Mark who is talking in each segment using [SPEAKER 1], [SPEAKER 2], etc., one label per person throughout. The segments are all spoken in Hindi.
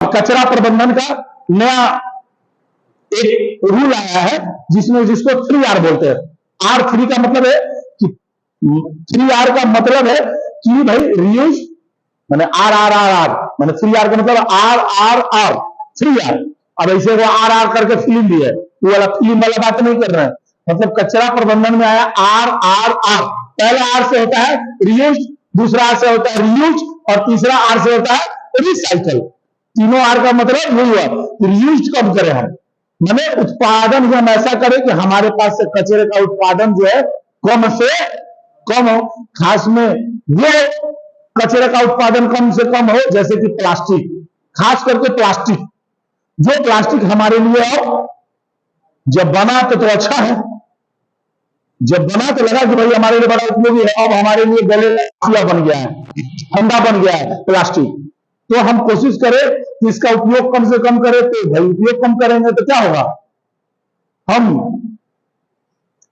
[SPEAKER 1] अब कचरा प्रबंधन का नया एक रूल आया है जिसको 3R बोलते हैं। R3 का मतलब है कि 3R का मतलब है कि भाई रियूज मैंने RRRR मैंने 3R का मतलब RRR 3R। अब ऐसे वो RR करके फिल्म भी है, वो वाला फिल्म वाला बात नहीं कर रहे हैं। मतलब कचरा प्रबंधन में आया RRR। पहला R से होता है रियूज, दूसरा R से होता है रियूज और तीसरा R से होता है रिसाइकल। तीनों R का मतलब यही हुआ रियूज कब करें हम, मैंने उत्पादन हम ऐसा करें कि हमारे पास से कचरे का उत्पादन जो है कम से कम हो। खास में वो कचरे का उत्पादन कम से कम हो जैसे कि प्लास्टिक, खास करके प्लास्टिक। जो प्लास्टिक हमारे लिए हो जब बना तो अच्छा है, जब बना तो लगा कि भाई हमारे लिए बड़ा उपयोगी है, अब हमारे लिए गले बन गया है, ठंडा बन गया है प्लास्टिक। तो हम कोशिश करें कि इसका उपयोग कम से कम करें। तो भाई उपयोग कम करेंगे तो क्या होगा, हम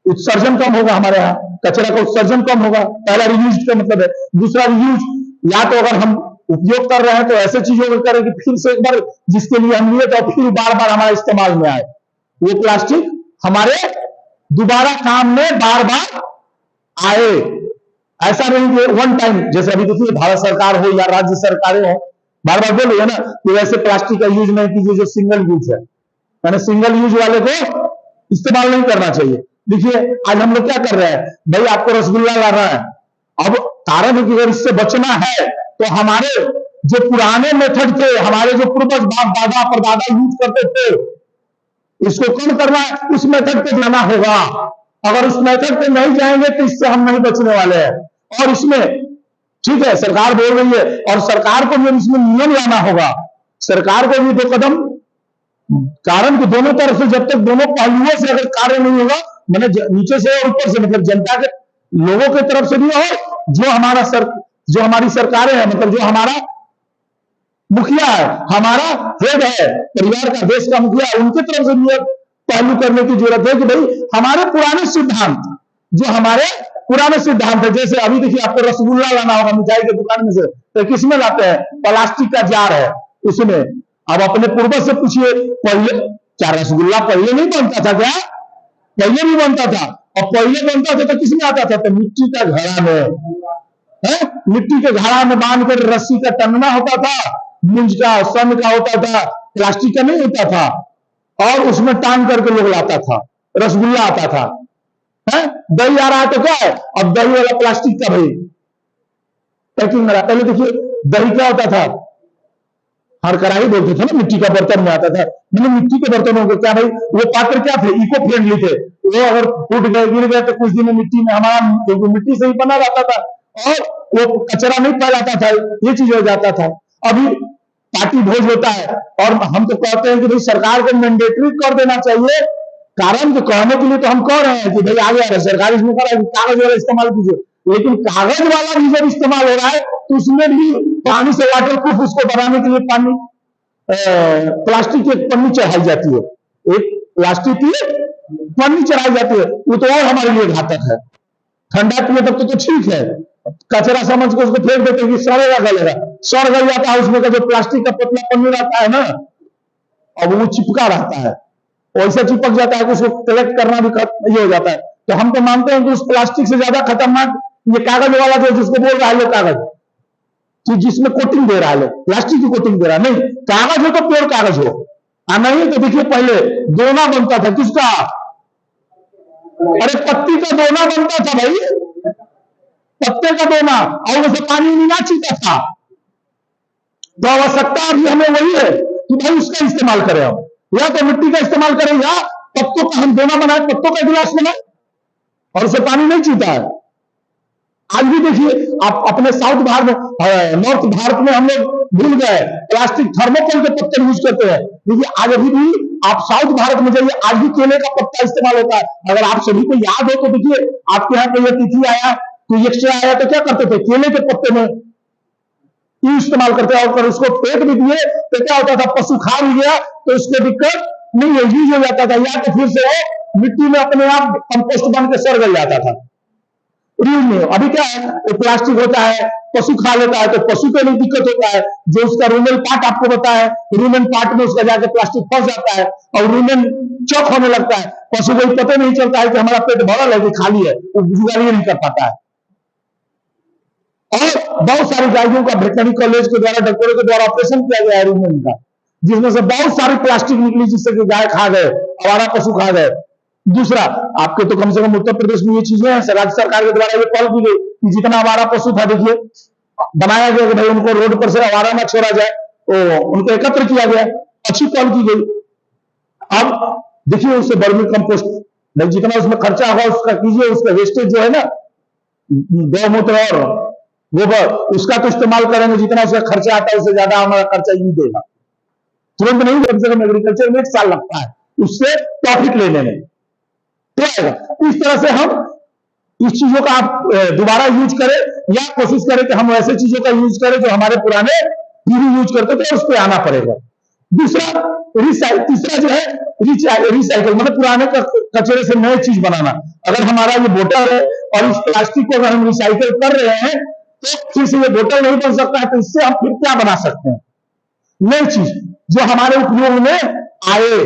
[SPEAKER 1] उत्सर्जन कम होगा, हमारे यहाँ कचरा का उत्सर्जन कम होगा। पहला रियूज का मतलब है। दूसरा रियूज या तो अगर हम उपयोग कर रहे हैं तो ऐसे चीजों को करें कि फिर से एक बार जिसके लिए हम लिए तो फिर बार बार हमारे इस्तेमाल में आए, वो प्लास्टिक हमारे दोबारा काम में बार बार आए। ऐसा नहीं कि वन टाइम, जैसे अभी देखिए भारत सरकार हो या राज्य सरकारें हो बार बार बोल रही है ना कि वैसे प्लास्टिक का यूज नहीं कीजिए जो सिंगल यूज है, मैंने सिंगल यूज वाले को इस्तेमाल नहीं करना चाहिए। देखिए आज हम लोग क्या कर रहे हैं, भाई आपको रसगुल्ला लाना है, अब कारण है कि अगर इससे बचना है तो हमारे जो पुराने मेथड थे, हमारे जो पूर्वज बाप दादा परदादा यूज करते थे, इसको कम करना है, उस मेथड पे जाना होगा। अगर उस मेथड पे नहीं जाएंगे तो इससे हम नहीं बचने वाले हैं। और इसमें ठीक है सरकार बोल रही है और सरकार को भी इसमें नियम लाना होगा, सरकार को भी 2 कदम, कारण कि दोनों तरफ से जब तक दोनों पहलुओं से अगर कार्य नहीं होगा, मैंने नीचे से और ऊपर से मतलब जनता के लोगों की तरफ से भी हो, जो हमारी सरकारें हैं, मतलब जो हमारा मुखिया है, हमारा हेड है परिवार का, देश का मुखिया है, उनके तरफ से भी पहलू करने की जरूरत है कि भाई हमारे पुराने सिद्धांत, जो हमारे पुराने सिद्धांत है, जैसे अभी देखिए आपको रसगुल्ला लाना होगा मिठाई के दुकान में से, तो किसमें लाते हैं, प्लास्टिक का जार है उसमें। अब अपने पूर्वज से पूछिए, पहले क्या रसगुल्ला पहले नहीं बनता था क्या, पहले भी बनता था, और पहले बनता था तो किसमें आता था, तो मिट्टी का घड़ा में है, मिट्टी के घड़ा में बांध कर रस्सी का टंगना होता था, मुंज का सन का होता था, प्लास्टिक का नहीं होता था, और उसमें टांग करके लोग लाता था, रसगुल्ला आता था। है दही आ रहा है तो क्या है, अब दही वाला प्लास्टिक का भाई पैकिंग में। पहले देखिए दही क्या होता था, हर कढ़ाई बोलते थे ना, मिट्टी का बर्तन में आता था। मतलब मिट्टी के बर्तनों को क्या भाई, वो पात्र क्या थे, इको फ्रेंडली थे, वो अगर फूट गए गिर गए तो कुछ दिन में मिट्टी में हमारा, क्योंकि मिट्टी से ही बना रहता था और वो कचरा नहीं फैलाता था, ये चीज हो जाता था। अभी पार्टी भोज होता है और हम तो कहते हैं कि भाई सरकार को मैंडेटरी कर देना चाहिए, कारण तो कहने के लिए तो हम कह रहे हैं कि भाई आ गया सरकार इसमें कर रहा है कागज वाला इस्तेमाल कीजिए, लेकिन कागज वाला भी जब इस्तेमाल हो रहा है तो उसमें भी पानी से वाटर प्रूफ उसको बनाने के लिए पानी प्लास्टिक की एक पन्नी चढ़ाई जाती है, एक प्लास्टिक की पन्नी चढ़ाई जाती है, वो तो और हमारे लिए घातक है। ठंडा पिए तब तो ठीक है, कचरा समझ के उसको फेंक देते कि सड़ेगा गलेगा, सड़ गल जाता है, उसमें का जो प्लास्टिक का पतला पन्नी रहता है ना, अब वो चिपका रहता है, वैसे चिपक जाता है कि उसको कलेक्ट करना भी ये हो जाता है। तो हम तो मानते हैं कि उस प्लास्टिक से ज्यादा खतरनाक ये कागज वाला जो जिसको बोल रहा है लोग कागज, कि जिसमें कोटिंग दे रहा है लोग, प्लास्टिक की कोटिंग दे रहा है, नहीं कागज हो तो प्योर कागज हो, नहीं तो देखिए पहले दोना बनता था, किसका, अरे पत्ती का दोना बनता था भाई, पत्ते का दोना, और उसे पानी नहीं ना छीटा था। तो आवश्यकता अभी हमें वही है कि भाई उसका इस्तेमाल करें हम, या तो मिट्टी का इस्तेमाल करें या पत्तों का हम दोना बनाए, पत्तों का गिलास बनाए और उसे पानी नहीं छीटा है। आज भी देखिए आप अपने साउथ भारत नॉर्थ भारत में हम लोग भूल गए, प्लास्टिक थर्मोकोल के पत्ते यूज करते हैं। देखिए आज अभी भी आप साउथ भारत में जाइए, आज भी केले का पत्ता इस्तेमाल होता है। अगर आप सभी को याद हो तो देखिए आपके यहाँ कोई अतिथि आया, कोई एक्स्ट्रा आया तो क्या करते थे, केले के पत्ते में इस्तेमाल करते हैं, और उसको फेंक भी दिए तो क्या होता था, पशु खा भी गया तो उसको दिक्कत नहीं है, यूज हो जाता था, या तो फिर से वो मिट्टी में अपने आप कंपोस्ट बन के सड़ गल जाता था। रीयूज नहीं हो। अभी क्या है, वो प्लास्टिक होता है, पशु खा लेता है, तो पशु को भी दिक्कत होता है। जो उसका रूमेन पार्ट आपको पता है, रूमेन पार्ट में उसका जाके प्लास्टिक फंस जाता है और रूमेन चौक होने लगता है। पशु को पता नहीं चलता है कि हमारा पेट भरल है कि खाली है, वो जुगाली नहीं कर पाता है। और बहुत सारी गायों का वेटनरी कॉलेज के द्वारा, डॉक्टरों के द्वारा ऑपरेशन किया गया है रूमेन का, जिसमें से बहुत सारी प्लास्टिक निकली, जिससे कि गाय खा गए, आवारा पशु खा गए। दूसरा, आपके तो कम से कम उत्तर प्रदेश में ये चीजें हैं, राज्य सरकार के द्वारा ये पहल की गई कि जितना आवारा पशु था, देखिए बनाया गया कि भाई उनको रोड पर से आवारा न छोड़ा जाए, तो उनको एकत्र किया गया, अच्छी पहल की गई। अब देखिए उससे वर्मी कंपोस्ट, जितना उसमें खर्चा होगा उसका कीजिए, उसका वेस्टेज जो है ना, गौमूत्र और गोबर, उसका तो इस्तेमाल करेंगे, जितना उसका खर्चा आता है उससे ज्यादा हमारा खर्चा ही देगा। तुरंत नहीं, कम से कम एग्रीकल्चर में 1 साल लगता है उससे प्रॉफिट लेने में, तो आएगा। इस तरह से हम इस चीजों का आप दोबारा यूज करें, या कोशिश करें कि हम ऐसे चीजों का यूज करें जो हमारे पुराने पीढ़ी यूज करते थे, उस पर आना पड़ेगा। दूसरा तीसरा जो है रिसाइकल, मतलब पुराने कचरे से नई चीज बनाना। अगर हमारा ये बोतल है और इस प्लास्टिक को अगर हम रिसाइकल कर रहे हैं, तो फिर से ये बोतल नहीं बन सकता है, तो इससे हम फिर क्या बना सकते हैं, नई चीज जो हमारे उपयोग में आए।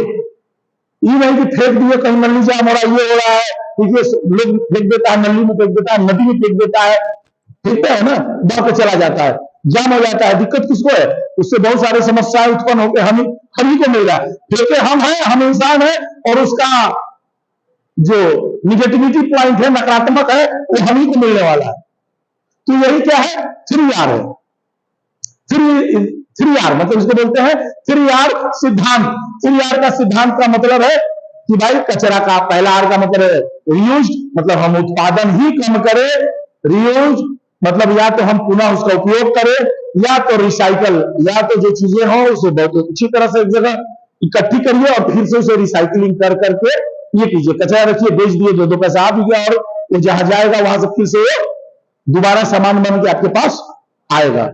[SPEAKER 1] ये नहीं कि फेंक दिए कहीं, नली जाम हो रहा है, ये हो रहा है, देखिए लोग फेंक देता है, नली में फेंक देता है, नदी में फेंक देता है, फेंकता है ना, बह के चला जाता है, जाम हो जाता है। दिक्कत किसको है, उससे बहुत सारी समस्याएं उत्पन्न होकर हम ही को मिल रहा है। फेंके हम हैं, हम इंसान हैं, और उसका जो निगेटिविटी पॉइंट है, नकारात्मक है, वो हम ही को मिलने वाला है। तो यही क्या है, 3R है। 3R मतलब इसको बोलते हैं 3R सिद्धांत। 3R का सिद्धांत का मतलब है कि भाई कचरा का, पहला R का मतलब है रीयूज, मतलब हम उत्पादन ही कम करें। रीयूज मतलब या तो हम पुनः उसका उपयोग करें, या तो रिसाइकल, या तो जो चीजें हो उसे बहुत अच्छी तरह से एक जगह इकट्ठी करिए और फिर से उसे रिसाइकलिंग कर करके ये कीजिए। कचरा रखिए, बेच दिए, 2 पैसा आ भी गया, और वो जहां जाएगा वहां से फिर से दोबारा सामान बन के आपके पास आएगा।